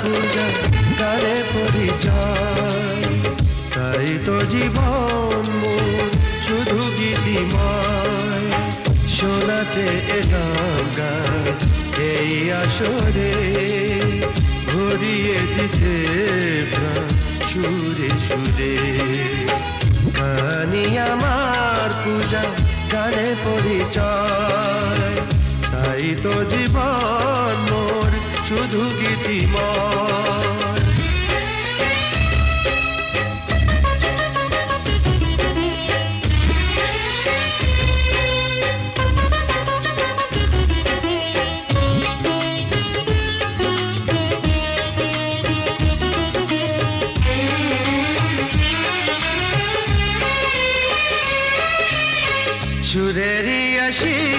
পূজা গানে পরিচয়, তাই তো জীবন মোর শুধু গীতিময়। শোনাতে এলাম গান এই আসরে, ভরিয়ে দিতে প্রাণ সুরে সুরে। গানি আমার পূজা গানে পরিচয়, তাই তো জীবন মোর শুধু গীতিময়। সুরেরই আসি